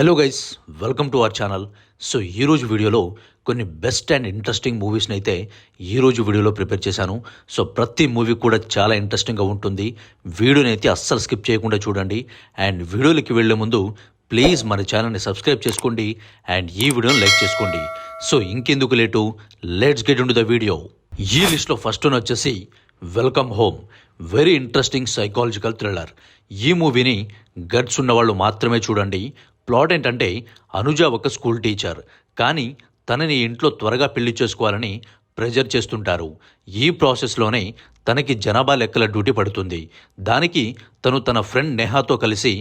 Hello guys, welcome to our channel. So ఈరోజు వీడియోలో కొన్ని బెస్ట్ అండ్ ఇంట్రెస్టింగ్ మూవీస్ని అయితే ఈరోజు వీడియోలో ప్రిపేర్ చేశాను. సో ప్రతి మూవీ కూడా చాలా ఇంట్రెస్టింగ్గా ఉంటుంది. వీడియోని అయితే అస్సలు స్కిప్ చేయకుండా చూడండి. అండ్ వీడియోలకి వెళ్ళే ముందు ప్లీజ్ మన ఛానల్ని సబ్స్క్రైబ్ చేసుకోండి అండ్ ఈ వీడియోని లైక్ చేసుకోండి. సో ఇంకెందుకు late, let's get into the video. ఈ లిస్ట్లో ఫస్ట్ వన్ వచ్చేసి welcome home. Very interesting psychological thriller. ఈ మూవీని గట్స్ ఉన్న వాళ్ళు మాత్రమే చూడండి. ప్లాట్ ఏంటంటే, అనుజ ఒక స్కూల్ టీచర్, కానీ తనని ఇంట్లో త్వరగా పెళ్లి చేసుకోవాలని ప్రెజర్ చేస్తుంటారు. ఈ ప్రాసెస్లోనే తనకి జనాభా లెక్కల డ్యూటీ పడుతుంది. దానికి తను తన ఫ్రెండ్ నెహాతో కలిసి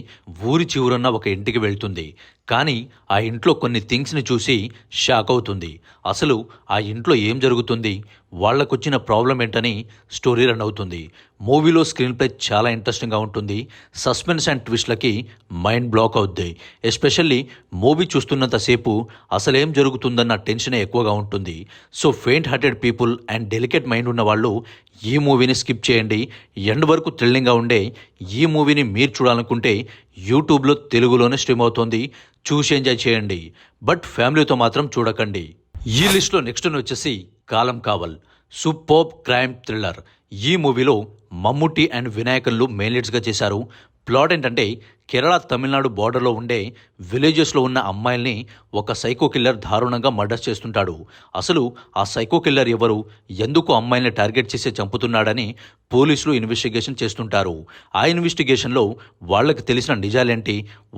ఊరి చివరన్న ఒక ఇంటికి వెళ్తుంది. కానీ ఆ ఇంట్లో కొన్ని థింగ్స్ని చూసి షాక్ అవుతుంది. అసలు ఆ ఇంట్లో ఏం జరుగుతుంది, వాళ్ళకొచ్చిన ప్రాబ్లం ఏంటని స్టోరీ రన్ అవుతుంది. మూవీలో స్క్రీన్ ప్లే చాలా ఇంట్రెస్టింగ్గా ఉంటుంది. సస్పెన్స్ అండ్ ట్విస్ట్లకి మైండ్ బ్లాక్ అవుద్ది. ఎస్పెషల్లీ మూవీ చూస్తున్నంతసేపు అసలేం జరుగుతుందన్న టెన్షనే ఎక్కువగా ఉంటుంది. So faint hearted people and delicate mind ఉన్న వాళ్ళు ఈ మూవీని స్కిప్ చేయండి. ఎండ్ వరకు థ్రిల్లింగ్గా ఉండే ఈ మూవీని మీరు చూడాలనుకుంటే యూట్యూబ్లో తెలుగులోనే స్ట్రీమ్ అవుతోంది, చూసి ఎంజాయ్ చేయండి. బట్ ఫ్యామిలీతో మాత్రం చూడకండి. ఈ లిస్ట్లో నెక్స్ట్ వచ్చేసి Kalamkaval. Superb crime thriller. ఈ మూవీలో మమ్ముట్టి అండ్ వినాయకన్లు మెయిన్ లీడ్స్గా చేశారు. ప్లాట్ ఏంటంటే, కేరళ తమిళనాడు బార్డర్లో ఉండే విలేజెస్లో ఉన్న అమ్మాయిల్ని ఒక సైకో కిల్లర్ దారుణంగా మర్డర్ చేస్తుంటాడు. అసలు ఆ సైకో కిల్లర్ ఎవరు, ఎందుకు అమ్మాయిల్ని టార్గెట్ చేసి చంపుతున్నాడని పోలీసులు ఇన్వెస్టిగేషన్ చేస్తుంటారు. ఆ ఇన్వెస్టిగేషన్లో వాళ్ళకి తెలిసిన నిజాలేంటి,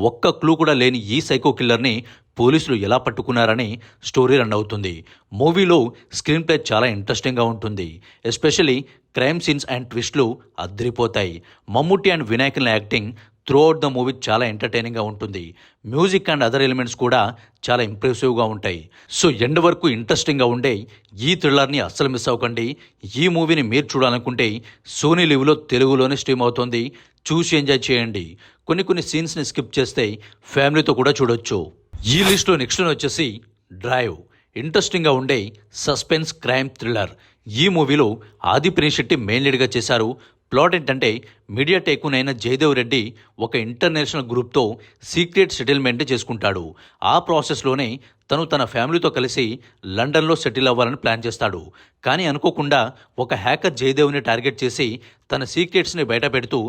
ఒక్క క్లూ కూడా లేని ఈ సైకో కిల్లర్ని పోలీసులు ఎలా పట్టుకున్నారని స్టోరీ రన్ అవుతుంది. మూవీలో స్క్రీన్ ప్లే చాలా ఇంట్రెస్టింగ్గా ఉంటుంది. ఎస్పెషల్లీ క్రైమ్ సీన్స్ అండ్ ట్విస్ట్లు అద్దరిపోతాయి. మమ్ముట్టి అండ్ వినాయకుల యాక్టింగ్ త్రూఅవుట్ ద మూవీ చాలా ఎంటర్టైనింగ్గా ఉంటుంది. మ్యూజిక్ అండ్ అదర్ ఎలిమెంట్స్ కూడా చాలా ఇంప్రెసివ్గా ఉంటాయి. సో ఎండ్ వరకు ఇంట్రెస్టింగ్గా ఉండే ఈ థ్రిల్లర్ని అస్సలు మిస్ అవ్వకండి. ఈ మూవీని మీరు చూడాలనుకుంటే సోనీ లివ్లో తెలుగులోనే స్ట్రీమ్ అవుతుంది, చూసి ఎంజాయ్ చేయండి. కొన్ని సీన్స్ని స్కిప్ చేస్తే ఫ్యామిలీతో కూడా చూడొచ్చు. ఈ లిస్ట్లో నెక్స్ట్ వచ్చేసి డ్రైవ్. ఇంట్రెస్టింగ్గా ఉండే సస్పెన్స్ క్రైమ్ థ్రిల్లర్. ఈ మూవీలో ఆదిపిని శెట్టి మెయిన్ లీడ్గా చేశారు. ప్లాట్ ఏంటంటే, మీడియా టైకూన్ అయిన జయదేవ్ రెడ్డి ఒక ఇంటర్నేషనల్ గ్రూప్తో సీక్రెట్ సెటిల్మెంట్ చేసుకుంటాడు. ఆ ప్రాసెస్లోనే తను తన ఫ్యామిలీతో కలిసి లండన్లో సెటిల్ అవ్వాలని ప్లాన్ చేస్తాడు. కానీ అనుకోకుండా ఒక హ్యాకర్ జయదేవ్ని టార్గెట్ చేసి తన సీక్రెట్స్ని బయట పెడుతూ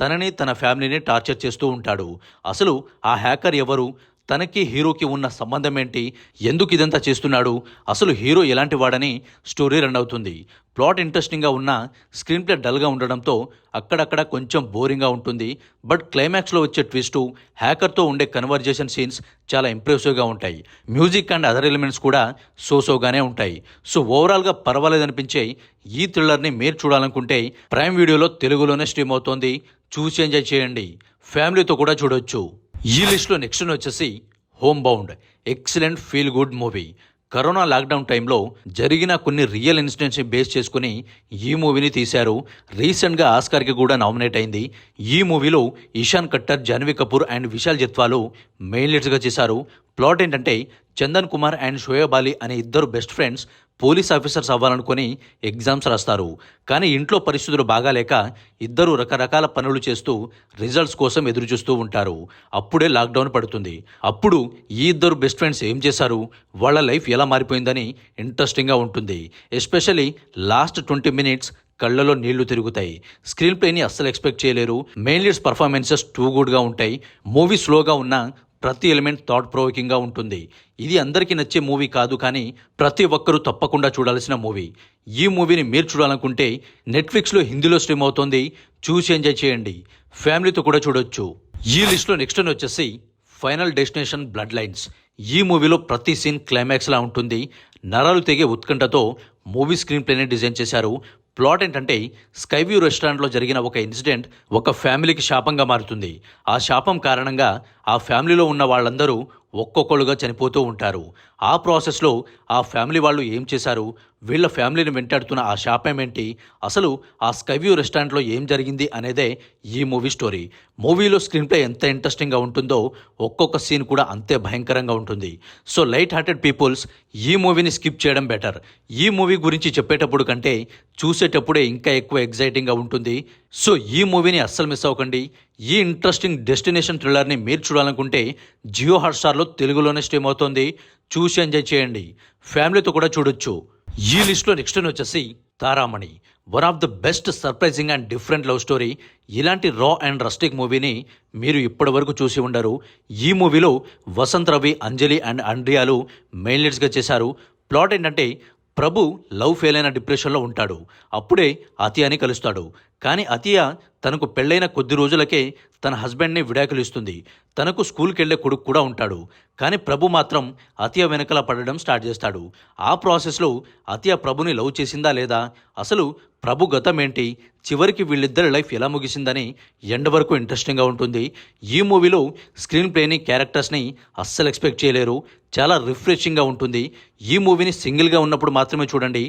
తనని తన ఫ్యామిలీని టార్చర్ చేస్తూ ఉంటాడు. అసలు ఆ హ్యాకర్ ఎవరు, తనకి హీరోకి ఉన్న సంబంధం ఏంటి, ఎందుకు ఇదంతా చేస్తున్నాడు, అసలు హీరో ఎలాంటి వాడని స్టోరీ రన్ అవుతుంది. ప్లాట్ ఇంట్రెస్టింగ్గా ఉన్న స్క్రీన్ ప్లే డల్గా ఉండడంతో అక్కడక్కడ కొంచెం బోరింగ్గా ఉంటుంది. బట్ క్లైమాక్స్లో వచ్చే ట్విస్టు, హ్యాకర్తో ఉండే కన్వర్జేషన్ సీన్స్ చాలా ఇంప్రెసివ్గా ఉంటాయి. మ్యూజిక్ అండ్ అదర్ ఎలిమెంట్స్ కూడా సోగానే ఉంటాయి. సో ఓవరాల్గా పర్వాలేదనిపించే ఈ థ్రిల్లర్ని మీరు చూడాలనుకుంటే ప్రైమ్ వీడియోలో తెలుగులోనే స్ట్రీమ్ అవుతోంది, చూసి ఎంజాయ్ చేయండి. ఫ్యామిలీతో కూడా చూడొచ్చు. ఈ లిస్ట్లో నెక్స్ట్ వచ్చేసి home bound. Excellent feel good movie. Corona lockdown టైంలో జరిగిన కొన్ని రియల్ ఇన్సిడెంట్స్ని బేస్ చేసుకుని ఈ మూవీని తీశారు. రీసెంట్గా ఆస్కార్కి కూడా నామినేట్ అయింది. ఈ మూవీలో ఇషాన్ కట్టర్, జాన్వీ కపూర్ అండ్ విశాల్ జత్వాలు మెయిన్ లీడ్స్గా చేశారు. ప్లాట్ ఏంటంటే, చందన్ కుమార్ అండ్ షోయబ్ అలీ అనే ఇద్దరు బెస్ట్ ఫ్రెండ్స్ పోలీస్ ఆఫీసర్స్ అవ్వాలనుకొని ఎగ్జామ్స్ రాస్తారు. కానీ ఇంట్లో పరిస్థితులు బాగాలేక ఇద్దరు రకరకాల పనులు చేస్తూ రిజల్ట్స్ కోసం ఎదురు చూస్తూ ఉంటారు. అప్పుడే లాక్డౌన్ పడుతుంది. అప్పుడు ఈ ఇద్దరు బెస్ట్ ఫ్రెండ్స్ ఏం చేశారు, వాళ్ళ లైఫ్ ఎలా మారిపోయిందని ఇంట్రెస్టింగ్గా ఉంటుంది. ఎస్పెషల్లీ లాస్ట్ 20 minutes కళ్ళలో నీళ్లు తిరుగుతాయి. స్క్రీన్ ప్లేని అస్సలు ఎక్స్పెక్ట్ చేయలేరు. మెయిన్ లీడ్స్ పర్ఫార్మెన్సెస్ టూ గుడ్గా ఉంటాయి. మూవీ స్లోగా ఉన్న ప్రతి ఎలిమెంట్ థాట్ ప్రొవోకింగ్గా ఉంటుంది. ఇది అందరికీ నచ్చే మూవీ కాదు, కానీ ప్రతి ఒక్కరూ తప్పకుండా చూడాల్సిన మూవీ. ఈ మూవీని మీరు చూడాలనుకుంటే నెట్ఫ్లిక్స్లో హిందీలో స్ట్రీమ్ అవుతోంది, చూసి ఎంజాయ్ చేయండి. ఫ్యామిలీతో కూడా చూడొచ్చు. ఈ లిస్ట్లో నెక్స్ట్ వచ్చేసి ఫైనల్ డెస్టినేషన్ బ్లడ్ లైన్స్. ఈ మూవీలో ప్రతి సీన్ క్లైమాక్స్లా ఉంటుంది. నరాలు తెగే ఉత్కంఠతో మూవీ స్క్రీన్ ప్లేని డిజైన్ చేశారు. ప్లాట్ ఏంటంటే, స్కైవ్యూ రెస్టారెంట్లో జరిగిన ఒక ఇన్సిడెంట్ ఒక ఫ్యామిలీకి శాపంగా మారుతుంది. ఆ శాపం కారణంగా ఆ ఫ్యామిలీలో ఉన్న వాళ్ళందరూ ఒక్కొక్కరుగా చనిపోతూ ఉంటారు. ఆ ప్రాసెస్లో ఆ ఫ్యామిలీ వాళ్ళు ఏం చేశారు, వీళ్ళ ఫ్యామిలీని వెంటాడుతున్న ఆ శాపం ఏంటి, అసలు ఆ స్కైవ్యూ రెస్టారెంట్లో ఏం జరిగింది అనేదే ఈ మూవీ స్టోరీ. మూవీలో స్క్రీన్ ప్లే ఎంత ఇంట్రెస్టింగ్గా ఉంటుందో ఒక్కొక్క సీన్ కూడా అంతే భయంకరంగా ఉంటుంది. సో లైట్ హార్టెడ్ పీపుల్స్ ఈ మూవీని స్కిప్ చేయడం బెటర్. ఈ మూవీ గురించి చెప్పేటప్పుడు కంటే చూసేటప్పుడే ఇంకా ఎక్కువ ఎగ్జైటింగ్గా ఉంటుంది. సో ఈ మూవీని అస్సలు మిస్ అవ్వకండి. ఈ ఇంట్రెస్టింగ్ డెస్టినేషన్ థ్రిల్లర్ని మీరు చూడాలనుకుంటే జియో హాట్‌స్టార్‌లో తెలుగులోనే స్ట్రీమ్ అవుతోంది. చూసి ఎంజాయ్ చేయండి. ఫ్యామిలీతో కూడా చూడొచ్చు. ఈ లిస్ట్లో నెక్స్ట్ వచ్చేసి Taramani. One of the best surprising and different love story. ఇలాంటి రా అండ్ రస్టిక్ మూవీని మీరు ఇప్పటి వరకు చూసి ఉండరు. ఈ మూవీలో వసంత్ రవి, అంజలి అండ్ అండ్రియాలు మెయిన్ లీడ్స్గా చేశారు. ప్లాట్ ఏంటంటే ప్రభు లవ్ ఫెయిల్ అయిన డిప్రెషన్లో ఉంటాడు. అప్పుడే అతియాని కలుస్తాడు. కానీ అతియ తనకు పెళ్ళైన కొద్ది రోజులకే తన హస్బెండ్ని విడాకులు ఇస్తుంది. తనకు స్కూల్కి వెళ్ళే కొడుకు కూడా ఉంటాడు. కానీ ప్రభు మాత్రం అతియ వెనకల పడడం స్టార్ట్ చేస్తాడు. ఆ ప్రాసెస్లో అతియ ప్రభుని లవ్ చేసిందా లేదా, అసలు ప్రభు గతం ఏంటి, చివరికి వీళ్ళిద్దరి లైఫ్ ఎలా ముగిసిందని ఎండ్ వరకు ఇంట్రెస్టింగ్గా ఉంటుంది. ఈ మూవీలో స్క్రీన్ ప్లేని, క్యారెక్టర్స్ని అస్సలు ఎక్స్పెక్ట్ చేయలేరు. చాలా రిఫ్రెషింగ్గా ఉంటుంది. ఈ మూవీని సింగిల్గా ఉన్నప్పుడు మాత్రమే చూడండి,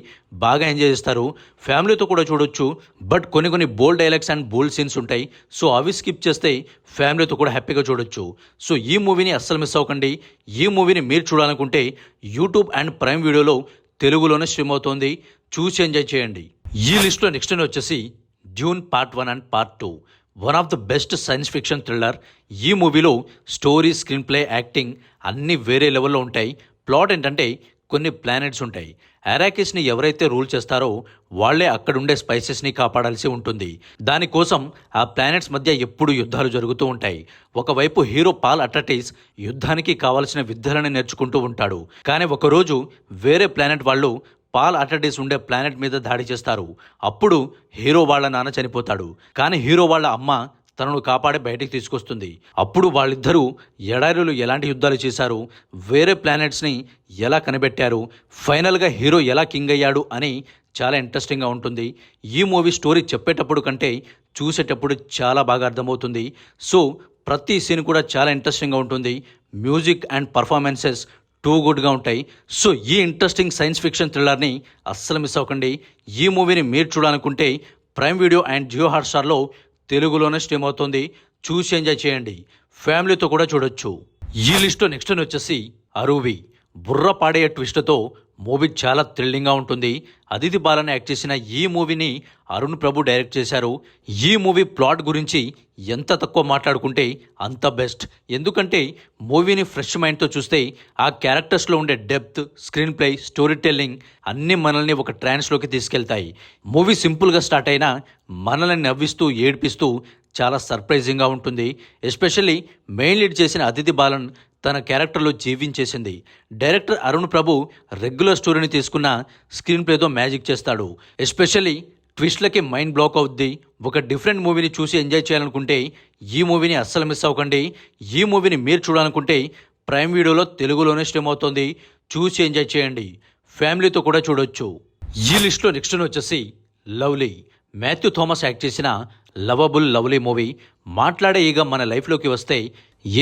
బాగా ఎంజాయ్ చేస్తారు. ఫ్యామిలీతో కూడా చూడొచ్చు. బట్ కొన్ని బోల్డ్ డైలాగ్స్ అండ్ బోల్డ్ సీన్స్ ఉంటాయి. సో అవి స్కిప్ చేస్తే ఫ్యామిలీతో కూడా హ్యాపీగా చూడొచ్చు. సో ఈ మూవీని అస్సలు మిస్ అవ్వకండి. ఈ మూవీని మీరు చూడాలనుకుంటే యూట్యూబ్ అండ్ ప్రైమ్ వీడియోలో తెలుగులోనే స్ట్రీమ్ అవుతోంది. చూసి ఎంజాయ్ చేయండి. ఈ లిస్ట్లో నెక్స్ట్ వచ్చేసి Dune part 1 and part 2. One of the best science fiction thriller. ఈ మూవీలో స్టోరీ, స్క్రీన్ ప్లే, యాక్టింగ్ అన్నీ వేరే లెవెల్లో ఉంటాయి. ప్లాట్ ఏంటంటే కొన్ని ప్లానెట్స్ ఉంటాయి. అరాకిస్ని ఎవరైతే రూల్ చేస్తారో వాళ్లే అక్కడుండే స్పైసెస్ని కాపాడాల్సి ఉంటుంది. దానికోసం ఆ ప్లానెట్స్ మధ్య ఎప్పుడు యుద్ధాలు జరుగుతూ ఉంటాయి. ఒకవైపు హీరో పాల్ అట్రటీస్ యుద్ధానికి కావాల్సిన విద్యలను నేర్చుకుంటూ ఉంటాడు. కానీ ఒకరోజు వేరే ప్లానెట్ వాళ్ళు పాల్ అట్రటీస్ ఉండే ప్లానెట్ మీద దాడి చేస్తారు. అప్పుడు హీరో వాళ్ళ నాన్న చనిపోతాడు. కానీ హీరో వాళ్ళ అమ్మ తనను కాపాడి బయటికి తీసుకొస్తుంది. అప్పుడు వాళ్ళిద్దరూ ఎడారిలో ఎలాంటి యుద్ధాలు చేశారు, వేరే ప్లానెట్స్ని ఎలా కనిపెట్టారు, ఫైనల్గా హీరో ఎలా కింగ్ అయ్యాడు అని చాలా ఇంట్రెస్టింగ్గా ఉంటుంది. ఈ మూవీ స్టోరీ చెప్పేటప్పుడు కంటే చూసేటప్పుడు చాలా బాగా అర్థమవుతుంది. సో ప్రతి సీన్ కూడా చాలా ఇంట్రెస్టింగ్గా ఉంటుంది. మ్యూజిక్ అండ్ పర్ఫార్మెన్సెస్ టూ గుడ్గా ఉంటాయి. సో ఈ ఇంట్రెస్టింగ్ సైన్స్ ఫిక్షన్ థ్రిల్లర్ని అస్సలు మిస్ అవ్వకండి. ఈ మూవీని మీరు చూడాలనుకుంటే ప్రైమ్ వీడియో అండ్ జియో హాట్‌స్టార్లో తెలుగులోనే స్ట్రీమ్ అవుతుంది. చూసి ఎంజాయ్ చేయండి. ఫ్యామిలీతో కూడా చూడొచ్చు. ఈ లిస్ట్లో నెక్స్ట్ వచ్చేసి అరూవి. బుర్ర పాడే ట్విస్ట్తో మూవీ చాలా థ్రిల్లింగ్గా ఉంటుంది. అదితి బాలన్ యాక్ట్ చేసిన ఈ మూవీని అరుణ్ ప్రభు డైరెక్ట్ చేశారు. ఈ మూవీ ప్లాట్ గురించి ఎంత తక్కువ మాట్లాడుకుంటే అంత బెస్ట్. ఎందుకంటే మూవీని ఫ్రెష్ మైండ్తో చూస్తే ఆ క్యారెక్టర్స్లో ఉండే depth, screen play, story telling అన్నీ మనల్ని ఒక ట్రాన్స్లోకి తీసుకెళ్తాయి. మూవీ సింపుల్గా స్టార్ట్ అయినా మనల్ని నవ్విస్తూ, ఏడిపిస్తూ చాలా సర్ప్రైజింగ్గా ఉంటుంది. ఎస్పెషల్లీ మెయిన్ లీడ్ చేసిన అదితి బాలన్ తన క్యారెక్టర్లో జీవించేసింది. డైరెక్టర్ అరుణ్ ప్రభు రెగ్యులర్ స్టోరీని తీసుకున్న స్క్రీన్ ప్లేతో మ్యాజిక్ చేస్తాడు. ఎస్పెషల్లీ ట్విస్ట్లకి మైండ్ బ్లాక్ అవుద్ది. ఒక డిఫరెంట్ మూవీని చూసి ఎంజాయ్ చేయాలనుకుంటే ఈ మూవీని అస్సలు మిస్ అవ్వకండి. ఈ మూవీని మీరు చూడాలనుకుంటే ప్రైమ్ వీడియోలో తెలుగులోనే స్ట్రీమ్ అవుతుంది. చూసి ఎంజాయ్ చేయండి. ఫ్యామిలీతో కూడా చూడొచ్చు. ఈ లిస్ట్లో నెక్స్ట్ వచ్చేసి లవ్లీ. మాథ్యూ థామస్ యాక్ట్ చేసిన లవబుల్ లవ్లీ మూవీ. మాట్లాడే ఈగ మన లైఫ్లోకి వస్తే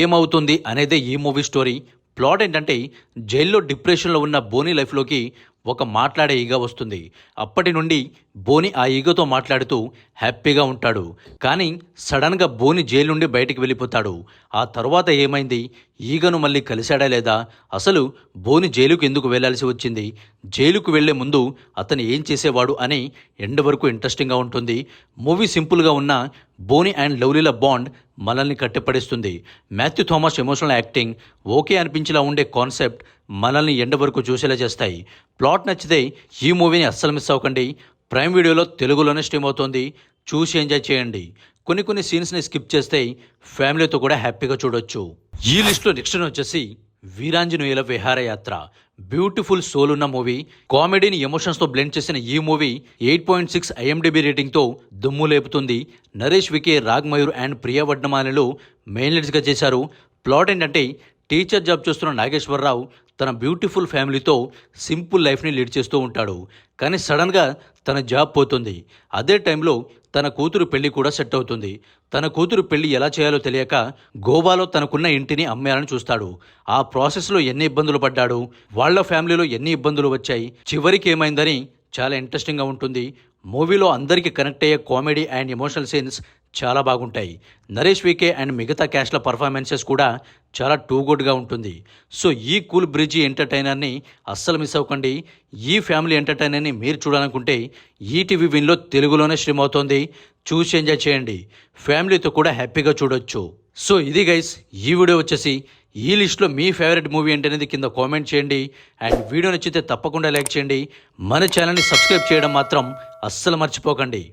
ఏమవుతుంది అనేదే ఈ మూవీ స్టోరీ. ప్లాట్ ఏంటంటే జైల్లో డిప్రెషన్లో ఉన్న బోనీ లైఫ్లోకి ఒక మాట్లాడే ఈగ వస్తుంది. అప్పటి నుండి బోని ఆ ఈగతో మాట్లాడుతూ హ్యాపీగా ఉంటాడు. కానీ సడన్గా బోని జైలు నుండి బయటికి వెళ్ళిపోతాడు. ఆ తర్వాత ఏమైంది, ఈగను మళ్ళీ కలిశాడా లేదా, అసలు బోని జైలుకు ఎందుకు వెళ్లాల్సి వచ్చింది, జైలుకు వెళ్లే ముందు అతను ఏం చేసేవాడు అని ఎండ్ వరకు ఇంట్రెస్టింగ్గా ఉంటుంది. మూవీ సింపుల్గా ఉన్న బోని అండ్ లవ్లీల బాండ్ మనల్ని కట్టిపడేస్తుంది. Mathew Thomas emotional acting, okay అనిపించేలా ఉండే కాన్సెప్ట్ మనల్ని ఎండ్ వరకు చూసేలా చేస్తాయి. ప్లాట్ నచ్చితే ఈ మూవీని అస్సలు మిస్ అవ్వకండి. ప్రైమ్ వీడియోలో తెలుగులోనే స్ట్రీమ్ అవుతోంది. చూసి ఎంజాయ్ చేయండి. కొన్ని సీన్స్ని స్కిప్ చేస్తే ఫ్యామిలీతో కూడా హ్యాపీగా చూడొచ్చు. ఈ లిస్ట్లో నెక్స్ట్ వచ్చేసి వీరాంజనేయుల విహారయాత్ర. బ్యూటిఫుల్ సోల్ ఉన్న మూవీ. కామెడీని ఎమోషన్స్తో బ్లెండ్ చేసిన ఈ మూవీ 8.6 IMDb రేటింగ్తో దుమ్ము లేపుతుంది. నరేష్ వికే, రాగ్మయూర్ అండ్ ప్రియా వడ్నమానిలు మెయిన్ లీడ్స్గా చేశారు. ప్లాట్ ఏంటంటే టీచర్ జాబ్ చేస్తున్న నాగేశ్వరరావు తన బ్యూటిఫుల్ ఫ్యామిలీతో సింపుల్ లైఫ్ని లీడ్ చేస్తూ ఉంటాడు. కానీ సడన్గా తన జాబ్ పోతుంది. అదే టైంలో తన కూతురు పెళ్లి కూడా సెట్ అవుతుంది. తన కూతురు పెళ్లి ఎలా చేయాలో తెలియక గోవాలో తనకున్న ఇంటిని అమ్మేయాలని చూస్తాడు. ఆ ప్రాసెస్లో ఎన్ని ఇబ్బందులు పడ్డాడు, వాళ్ళ ఫ్యామిలీలో ఎన్ని ఇబ్బందులు వచ్చాయి, చివరికి ఏమైందని చాలా ఇంట్రెస్టింగ్గా ఉంటుంది. మూవీలో అందరికీ కనెక్ట్ అయ్యే కామెడీ అండ్ ఎమోషనల్ సీన్స్ చాలా బాగుంటాయి. నరేష్ వికే అండ్ మిగతా క్యాస్ట్ల పర్ఫార్మెన్సెస్ కూడా చాలా టూ గుడ్గా ఉంటుంది. సో ఈ కూల్ బ్రిడ్జి ఎంటర్టైనర్ని అస్సలు మిస్ అవ్వకండి. ఈ ఫ్యామిలీ ఎంటర్టైనర్ని మీరు చూడాలనుకుంటే ఈటీవీ విన్లో తెలుగులోనే స్ట్రీమ్ అవుతోంది. చూసి ఎంజాయ్ చేయండి. ఫ్యామిలీతో కూడా హ్యాపీగా చూడొచ్చు. సో ఇది గైస్, ఈ వీడియో వచ్చేసి ఈ లిస్ట్లో మీ ఫేవరెట్ మూవీ ఏంటనేది కింద కామెంట్ చేయండి. అండ్ వీడియో నచ్చితే తప్పకుండా లైక్ చేయండి. మన ఛానల్ని సబ్స్క్రైబ్ చేయడం మాత్రం అస్సలు మర్చిపోకండి.